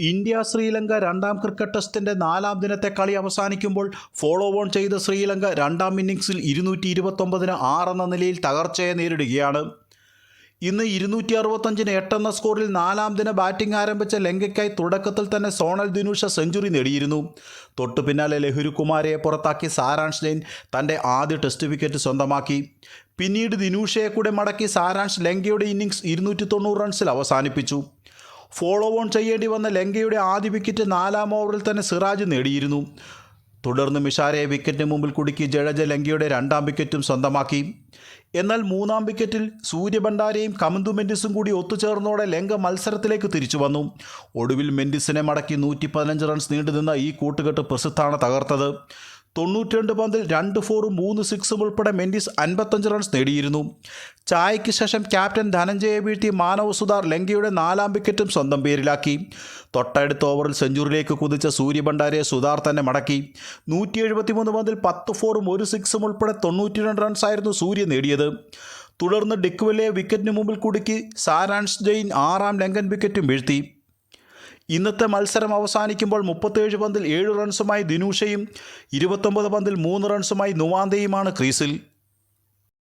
India Sri Lanka രണ്ടാം cricket ടെസ്റ്റിൻ്റെ 4-ാം ദിനത്തെ കളി അവസാനിക്കുമ്പോൾ ഫോളോ ഓൺ ചെയ്ത ശ്രീലങ്ക രണ്ടാം ഇന്നിംഗ്സിൽ 229-ന് 6 എന്ന നിലയിൽ തകർച്ചയെ നേരിടുകയാണ്. ഇന്ന് 265-ന് 8 എന്ന സ്കോറിൽ 4-ാം ദിന ബാറ്റിംഗ് ആരംഭിച്ച ലങ്കയ്ക്കായി തുടക്കത്തിൽ തന്നെ സോണൽ ദിനുഷ സെഞ്ചുറി നേടിയിരുന്നു. തൊട്ടു പിന്നാലെ ലഹുരുകുമാരയെ പുറത്താക്കി സാരാംശ് ജെയിൻ തൻ്റെ ആദ്യ ടെസ്റ്റ് വിക്കറ്റ് സ്വന്തമാക്കി. പിന്നീട് ദിനുഷയെ കൂടെ മടക്കി സാരാംശ് ലങ്കയുടെ ഇന്നിംഗ്സ് 290 റൺസിൽ അവസാനിപ്പിച്ചു. ഫോളോ ഓൺ ചെയ്യേണ്ടി വന്ന ലങ്കയുടെ ആദ്യ വിക്കറ്റ് 4-ാം ഓവറിൽ തന്നെ സിറാജ് നേടിയിരുന്നു. തുടർന്ന് മിഷാരയെ വിക്കറ്റിന് മുമ്പിൽ കുടുക്കി ജഡേജ ലങ്കയുടെ 2-ാം വിക്കറ്റും സ്വന്തമാക്കി. എന്നാൽ 3-ാം വിക്കറ്റിൽ സൂര്യഭണ്ഡാരയും കമന്തു മെൻഡിസും കൂടി ഒത്തുചേർന്നതോടെ ലങ്ക മത്സരത്തിലേക്ക് തിരിച്ചു വന്നു. ഒടുവിൽ മെൻഡിസിനെ മടക്കി 115 റൺസ് നീണ്ടുനിന്ന ഈ കൂട്ടുകെട്ട് പ്രസിദ്ധാണ് തകർത്തത്. 92 പന്തിൽ 2 4ഉം 3 6ഉം ഉൾപ്പെടെ മെൻഡിസ് 55 റൺസ് നേടിയിരുന്നു. ചായയ്ക്ക് ശേഷം ക്യാപ്റ്റൻ ധനഞ്ജയെ വീഴ്ത്തി മാനവ് സുതാർ ലങ്കയുടെ 4-ാം വിക്കറ്റും സ്വന്തം പേരിലാക്കി. തൊട്ടടുത്ത ഓവറിൽ സെഞ്ചുറിയിലേക്ക് കുതിച്ച സൂര്യഭണ്ഡാരയെ സുതാർ തന്നെ മടക്കി. 173 പന്തിൽ 10 4ഉം 1 6ഉം ഉൾപ്പെടെ 92 റൺസായിരുന്നു സൂര്യ നേടിയത്. തുടർന്ന് ഡിക്വെല്ലയെ വിക്കറ്റിന് മുമ്പിൽ കുടുക്കി സാരാംശ് ജെയിൻ 6-ാം ലങ്കൻ വിക്കറ്റും വീഴ്ത്തി. ഇന്നത്തെ മത്സരം അവസാനിക്കുമ്പോൾ 37 പന്തിൽ 7 റൺസുമായി ദിനുഷയും 29 പന്തിൽ 3 റൺസുമായി നുവാന്തയുമാണ് ക്രീസിൽ.